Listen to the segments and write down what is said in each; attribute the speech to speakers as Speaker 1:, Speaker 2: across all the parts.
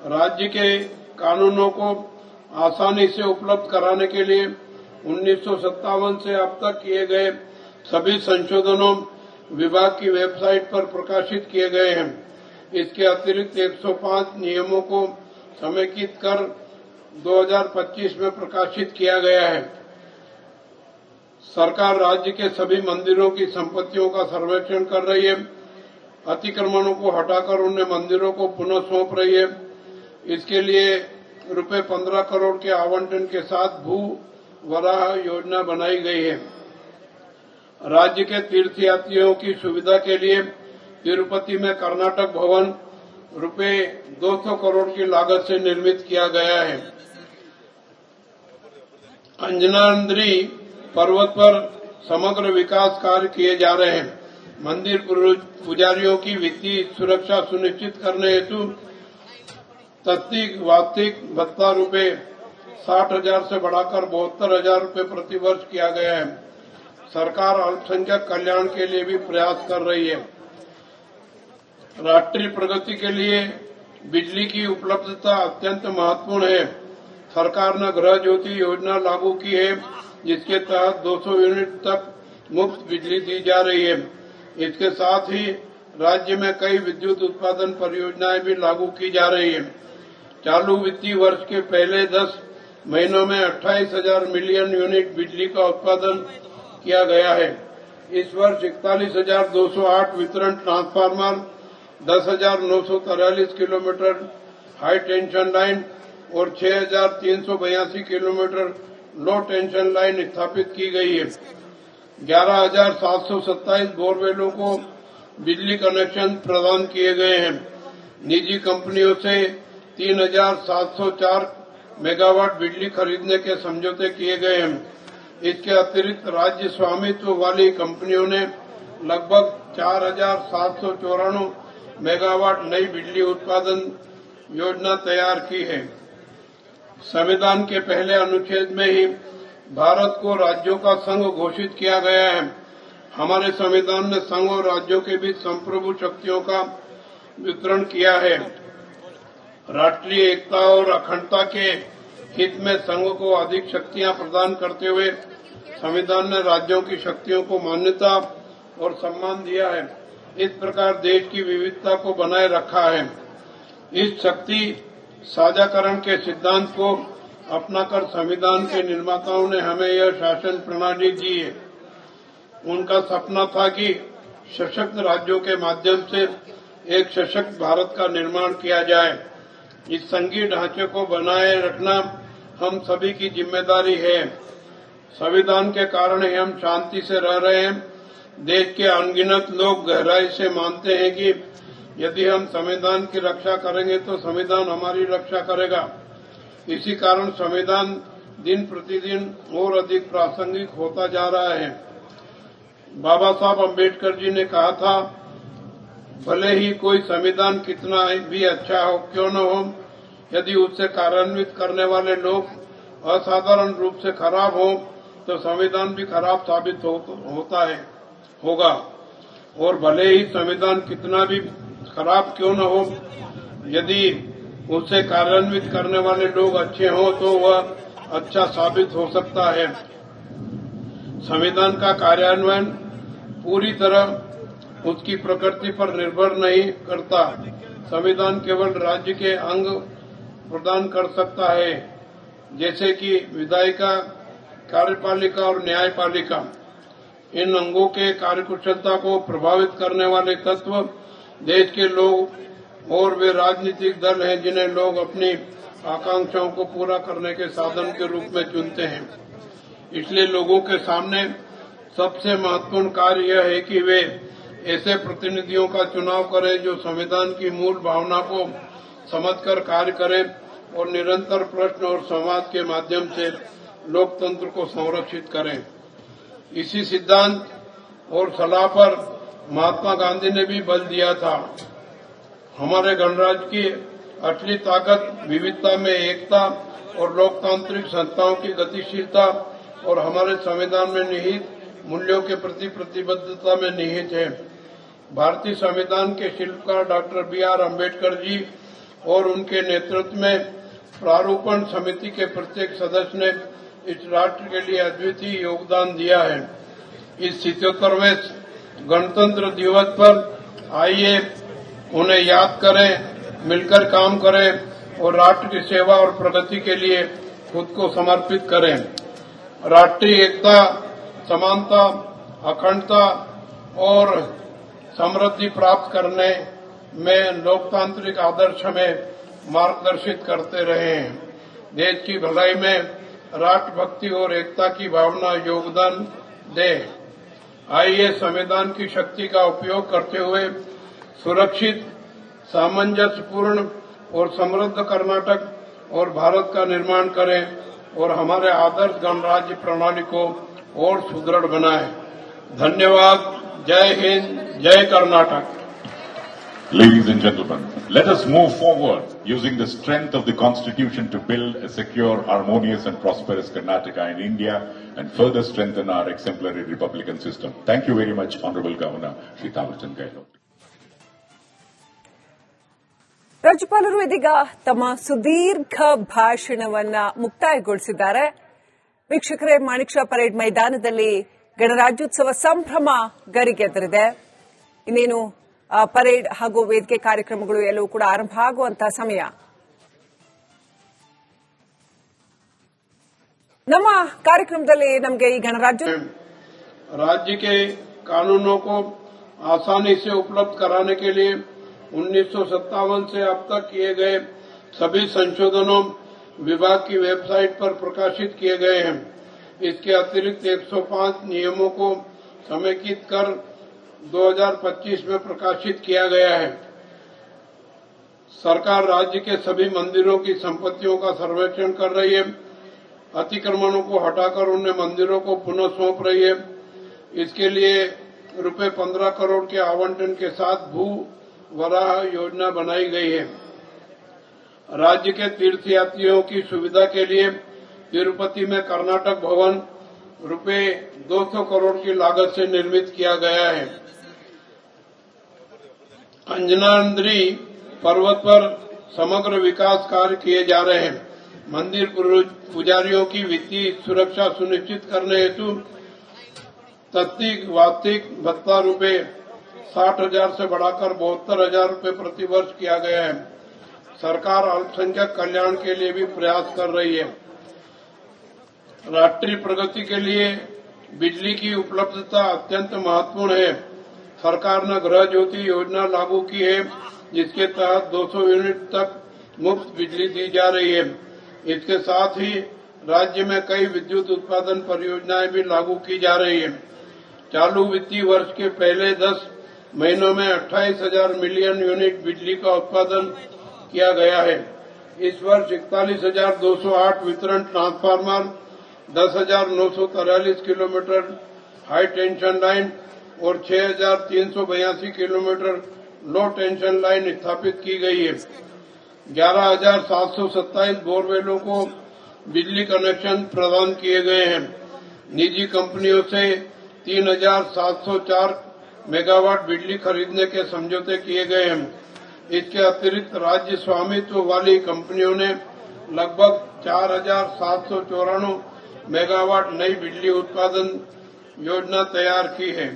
Speaker 1: राज्य के कानूनों को आसानी से उपलब्ध कराने के लिए 1957 से अब तक किए गए सभी संशोधनों विभाग की वेबसाइट पर प्रकाशित किए गए हैं। इसके अतिरिक्त 105 नियमों को समेकित कर 2025 में प्रकाशित किया गया है। सरकार राज्य के सभी मंदिरों की संपत्तियों का सर्वेक्षण कर रही है। अतिक्रमणों को हटाकर उन्हें मंदिरों को पुनः सौंप रही है। इसके लिए रुपए 15 करोड़ के आवंटन के साथ भू वराह योजना बनाई गई है। राज्य के तीर्थयात्रियों की सुविधा के लिए तिरुपति में कर्नाटक भवन रुपए 200 करोड़ की लागत से निर्मित किया गया है। अंजनाद्री पर्वत पर समग्र विकास कार्य किए जा रहे हैं। मंदिर पुजारियों की वित्तीय सुरक्षा सुनिश्चित करने हेतु तत्कालिक वार्षिक भत्ता रुपए 60,000 से बढ़ाकर 72,000 रुपए प्रति वर्ष किया गया है। सरकार अल्पसंख्यक कल्याण के लिए भी प्रयास कर रही है। राष्ट्रीय प्रगति के लिए बिजली की उपलब्धता अत्यंत महत्वपूर्ण है। सरकार ने गृह ज्योति योजना लागू की है, जिसके तहत 200 यूनिट तक मुफ्त बिजली दी जा रही है। इसके साथ ही राज्य में कई विद्युत उत्पादन परियोजनाएं भी लागू की जा रही है। चालू वित्तीय वर्ष के पहले 10 महीनों में 28,000 मिलियन यूनिट बिजली का उत्पादन किया गया है। इस वर्ष 41,208 वितरण transformer, 10,943 kilometre high tension line और 6,382 किलोमीटर लो टेंशन लाइन स्थापित की गई है। 11,727 बोरवेलों को बिजली कनेक्शन प्रदान किए गए हैं। निजी कंपनियों से 3,704 मेगावाट बिजली खरीदने के समझौते किए गए हैं। इसके अतिरिक्त राज्य स्वामित्व वाली कंपनियों ने लगभग 4,794 मेगावाट नई बिजली उत्पादन योजना तैयार की है। संविधान के पहले अनुच्छेद में ही भारत को राज्यों का संघ घोषित किया गया है। हमारे संविधान ने संघ और राज्यों के बीच संप्रभु शक्तियों का वितरण किया है। राष्ट्रीय एकता और अखंडता के हित में संघ को अधिक शक्तियां प्रदान करते हुए संविधान ने राज्यों की शक्तियों को मान्यता और सम्मान दिया है। इस प्रकार देश की विविधता को बनाए रखा है। इस शक्ति साझाकरण के सिद्धांत को अपनाकर संविधान के निर्माताओं ने हमें यह शासन प्रणाली दी है। उनका सपना था कि सशक्त राज्यों के माध्यम से एक सशक्त भारत का निर्माण किया जाए। इस संघीय ढांचे को बनाए रखना हम सभी की जिम्मेदारी है। संविधान के कारण ही हम शांति से रह रहे हैं। देश के अनगिनत लोग गहराई से मानते हैं कि यदि हम संविधान की रक्षा करेंगे तो संविधान हमारी रक्षा करेगा। इसी कारण संविधान दिन प्रतिदिन और अधिक प्रासंगिक होता जा रहा है। बाबा साहब अम्बेडकर जी ने कहा था, भले ही कोई संविधान कितना भी अच्छा हो क्यों न हो, यदि उससे कार्यान्वित करने वाले लोग असाधारण रूप से खराब हो तो संविधान भी खराब साबित होगा। और भले ही संविधान कितना भी खराब क्यों न हो, यदि उससे कार्यान्वित करने वाले लोग अच्छे हों तो वह अच्छा साबित हो सकता है। संविधान का कार्यान्वयन पूरी तरह उसकी प्रकृति पर निर्भर नहीं करता। संविधान केवल राज्य के अंग प्रदान कर सकता है, जैसे कि विधायिका, कार्यपालिका और न्यायपालिका। इन अंगों के कार्यकुशलता को प्रभावित करने वाले तत्व देश के लोग और वे राजनीतिक दल हैं जिन्हें लोग अपनी आकांक्षाओं को पूरा करने के साधन के रूप में चुनते हैं। इसलिए लोगों के सामने सबसे महत्वपूर्ण कार्य यह है कि वे ऐसे प्रतिनिधियों का चुनाव करें जो संविधान की मूल भावना को समझकर कार्य करें और निरंतर प्रश्न और संवाद के माध्यम से लोकतंत्र को संरक्षित करें। इसी सिद्धांत और सलाह पर महात्मा गांधी ने भी बल दिया था। हमारे गणराज्य की असली ताकत विविधता में एकता और लोकतांत्रिक संस्थाओं की गतिशीलता और हमारे संविधान में निहित मूल्यों के प्रति प्रतिबद्धता में निहित है। भारतीय संविधान के शिल्पकार डॉक्टर B.R. अम्बेडकर जी और उनके नेतृत्व में प्रारूपण समिति के प्रत्येक सदस्य ने इस राष्ट्र के लिए अद्वितीय योगदान दिया है। इस 77वें गणतंत्र दिवस पर आइए उन्हें याद करें, मिलकर काम करें और राष्ट्र की सेवा और प्रगति के लिए खुद को समर्पित करें। राष्ट्रीय एकता, समानता, अखंडता और समृद्धि प्राप्त करने में लोकतांत्रिक आदर्श में मार्गदर्शित करते रहे हैं। देश की भलाई में राष्ट्रभक्ति और एकता की भावना योगदान दे। आइए संविधान की शक्ति का उपयोग करते हुए सुरक्षित, सामंजस्यपूर्ण और समृद्ध कर्नाटक और भारत का निर्माण करें और हमारे आदर्श गणराज्य प्रणाली को और सुदृढ़ बनाएं। धन्यवाद। जय हिंद, जय Karnataka.
Speaker 2: Ladies and gentlemen, let us move forward using the strength of the Constitution to build a secure, harmonious and prosperous Karnataka in India and further strengthen our exemplary republican system. Thank you very much, Honorable Governor Shri Thawarchand Gehlot.
Speaker 3: ರಾಜ್ಯಪಾಲರು ಇದೀಗ ತಮ್ಮ ಸುದೀರ್ಘ ಭಾಷಣವನ್ನ ಮುಕ್ತಾಯಗೊಳಿಸಿದ್ದಾರೆ. ವೀಕ್ಷಕರೇ, Manik Shah parade ಮೈದಾನದಲ್ಲಿ ಗಣರಾಜ್ಯೋತ್ಸವ ಸಂಭ್ರಮ ಗರಿಗೆದರಿದೆ. ಇನ್ನೇನು parade ಹಾಗೂ ವೇದಿಕೆ ಕಾರ್ಯಕ್ರಮಗಳು ಎಲ್ಲವೂ ಕೂಡ ಆರಂಭ ಆಗುವಂತಹ ಸಮಯ. ನಮ್ಮ ಕಾರ್ಯಕ್ರಮದಲ್ಲಿ ನಮಗೆ ಈ
Speaker 1: राज्य के कानूनों को आसानी से उपलब्ध कराने के लिए 1957 से अब तक किए गए सभी संशोधनों विभाग की वेबसाइट पर प्रकाशित किए गए हैं। इसके अतिरिक्त 105 नियमों को समेकित कर 2025 में प्रकाशित किया गया है। सरकार राज्य के सभी मंदिरों की संपत्तियों का सर्वेक्षण कर रही है। अतिक्रमणों को हटाकर उन्हें मंदिरों को पुनः सौंप रही है। इसके लिए रुपए 15 करोड़ के आवंटन के साथ भू वराह योजना बनाई गई है। राज्य के तीर्थयात्रियों की सुविधा के लिए तिरुपति में कर्नाटक भवन रुपए 200 करोड़ की लागत से निर्मित किया गया है। अंजनाद्री पर्वत पर समग्र विकास कार्य किए जा रहे हैं। मंदिर पुजारियों की वित्तीय सुरक्षा सुनिश्चित करने हेतु तत्कालिक वार्षिक भत्ता रुपए 60,000 से बढ़ाकर 72,000 रुपए प्रति वर्ष किया गया है। सरकार अल्पसंख्यक कल्याण के लिए भी प्रयास कर रही है। राष्ट्रीय प्रगति के लिए बिजली की उपलब्धता अत्यंत महत्वपूर्ण है। सरकार ने गृह ज्योति योजना लागू की है, जिसके तहत 200 यूनिट तक मुफ्त बिजली दी जा रही है। इसके साथ ही राज्य में कई विद्युत उत्पादन परियोजनाएं भी लागू की जा रही है। चालू वित्तीय वर्ष के पहले 10 महीनों में 28,000 मिलियन यूनिट बिजली का उत्पादन किया गया है। इस वर्ष 41,208 वितरण transformer, 10,943 kilometre high tension line और 6,382 किलोमीटर लो टेंशन लाइन स्थापित की गई है। 11,727 बोरवेलों को बिजली कनेक्शन प्रदान किए गए हैं। निजी कंपनियों से 3,704 मेगावाट बिजली खरीदने के समझौते किए गए हैं। इसके अतिरिक्त राज्य स्वामित्व वाली कंपनियों ने लगभग 4,794 मेगावाट नई बिजली उत्पादन योजना तैयार की है।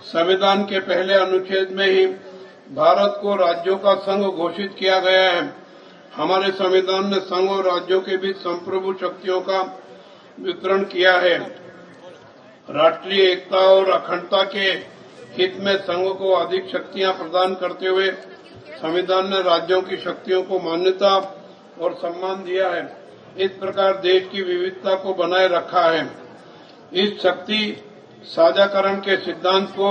Speaker 1: संविधान के पहले अनुच्छेद में ही भारत को राज्यों का संघ घोषित किया गया है। हमारे संविधान ने संघ और राज्यों के बीच संप्रभु शक्तियों का वितरण किया है। राष्ट्रीय एकता और अखंडता के हित में संघ को अधिक शक्तियां प्रदान करते हुए संविधान ने राज्यों की शक्तियों को मान्यता और सम्मान दिया है। इस प्रकार देश की विविधता को बनाए रखा है। इस शक्ति साझाकरण के सिद्धांत को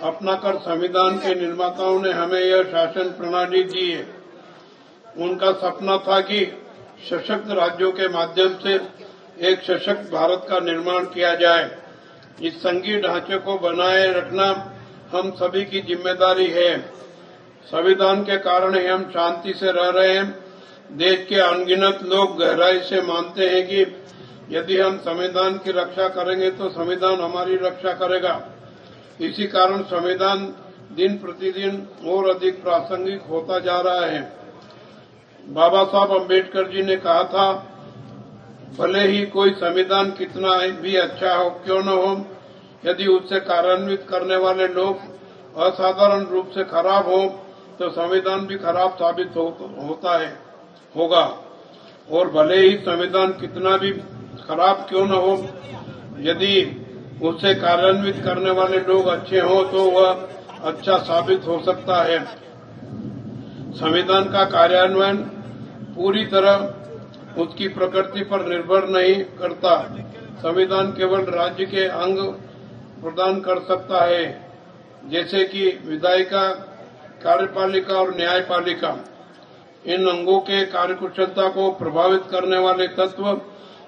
Speaker 1: अपनाकर संविधान के निर्माताओं ने हमें यह शासन प्रणाली दी है। उनका सपना था कि सशक्त राज्यों के माध्यम से एक सशक्त भारत का निर्माण किया जाए। इस संघीय ढांचे को बनाए रखना हम सभी की जिम्मेदारी है। संविधान के कारण ही हम शांति से रह रहे हैं। देश के अनगिनत लोग गहराई से मानते हैं कि यदि हम संविधान की रक्षा करेंगे तो संविधान हमारी रक्षा करेगा। इसी कारण संविधान दिन प्रतिदिन और अधिक प्रासंगिक होता जा रहा है। बाबा साहब अम्बेडकर जी ने कहा था, भले ही कोई संविधान कितना भी अच्छा हो क्यों न हो, यदि उससे कार्यान्वित करने वाले लोग असाधारण रूप से खराब हो तो संविधान भी खराब साबित होगा। और भले ही संविधान कितना भी खराब क्यों न हो, यदि उससे कार्यान्वित करने वाले लोग अच्छे हों तो वह अच्छा साबित हो सकता है। संविधान का कार्यान्वयन पूरी तरह उसकी प्रकृति पर निर्भर नहीं करता। संविधान केवल राज्य के अंग प्रदान कर सकता है, जैसे कि विधायिका, कार्यपालिका और न्यायपालिका। इन अंगों के कार्यकुशलता को प्रभावित करने वाले तत्व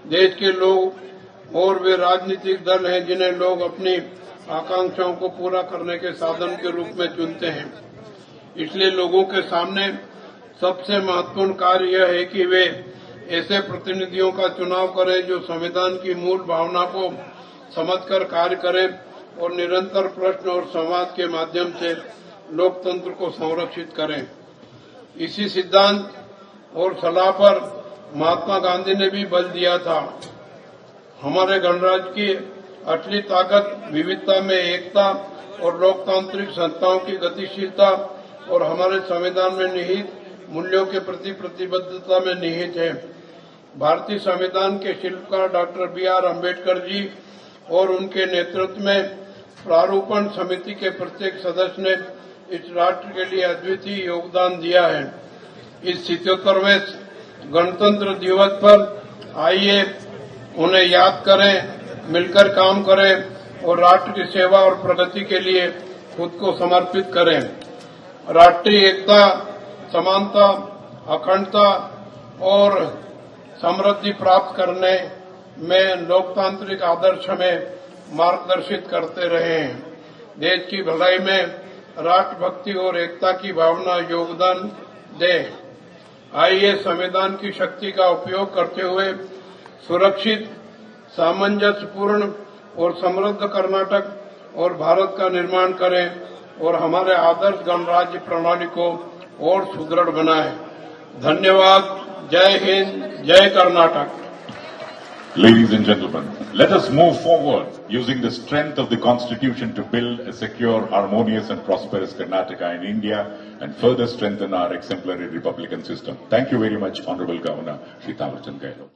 Speaker 1: देश के लोग और वे राजनीतिक दल हैं जिन्हें लोग अपनी आकांक्षाओं को पूरा करने के साधन के रूप में चुनते हैं। इसलिए लोगों के सामने सबसे महत्वपूर्ण कार्य यह है कि वे ऐसे प्रतिनिधियों का चुनाव करें जो संविधान की मूल भावना को समझकर कार्य करें और निरंतर प्रश्न और संवाद के माध्यम से लोकतंत्र को संरक्षित करें। इसी सिद्धांत और सलाह पर महात्मा गांधी ने भी बल दिया था। हमारे गणराज्य की असली ताकत विविधता में एकता और लोकतांत्रिक संस्थाओं की गतिशीलता और हमारे संविधान में निहित मूल्यों के प्रति प्रतिबद्धता में निहित है। भारतीय संविधान के शिल्पकार डॉक्टर B.R. अम्बेडकर जी और उनके नेतृत्व में प्रारूपण समिति के प्रत्येक सदस्य ने इस राष्ट्र के लिए अद्वितीय योगदान दिया है। इस 77वें गणतंत्र दिवस पर आइए उन्हें याद करें, मिलकर काम करें और राष्ट्र की सेवा और प्रगति के लिए खुद को समर्पित करें। राष्ट्रीय एकता, समानता, अखंडता और समृद्धि प्राप्त करने में लोकतांत्रिक आदर्श हमें मार्गदर्शित करते रहे हैं। देश की भलाई में राष्ट्रभक्ति और एकता की भावना योगदान दे। आइए संविधान की शक्ति का उपयोग करते हुए सुरक्षित, सामंजस्यपूर्ण और समृद्ध कर्नाटक और भारत का निर्माण करें और हमारे आदर्श गणराज्य प्रणाली को और सुदृढ़ बनाएं। धन्यवाद। जय हिंद, जय Karnataka.
Speaker 2: Ladies and gentlemen, let us move forward using the strength of the Constitution to build a secure, harmonious and prosperous Karnataka in India and further strengthen our exemplary republican system. Thank you very much, Honorable Governor Shri Thawarchand Gehlot.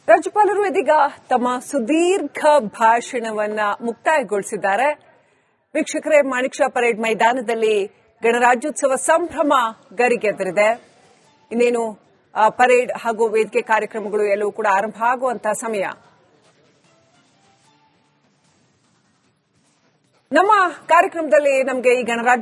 Speaker 3: ರಾಜ್ಯಪಾಲರು ಇದೀಗ ತಮ್ಮ ಸುದೀರ್ಘ ಭಾಷಣವನ್ನ ಮುಕ್ತಾಯಗೊಳಿಸಿದ್ದಾರೆ. ವೀಕ್ಷಕರೇ, Manik Shah parade ಮೈದಾನದಲ್ಲಿ ಗಣರಾಜ್ಯೋತ್ಸವ ಸಂಭ್ರಮ ಗರಿಗೆದರಿದೆ. ಇನ್ನೇನು parade ಹಾಗೂ ವೇದಿಕೆ ಕಾರ್ಯಕ್ರಮಗಳು ಎಲ್ಲವೂ ಕೂಡ ಆರಂಭ ಆಗುವಂತಹ ಸಮಯ. ನಮ್ಮ ಕಾರ್ಯಕ್ರಮದಲ್ಲಿ ನಮಗೆ ಈ ಗಣರಾಜ್ಯ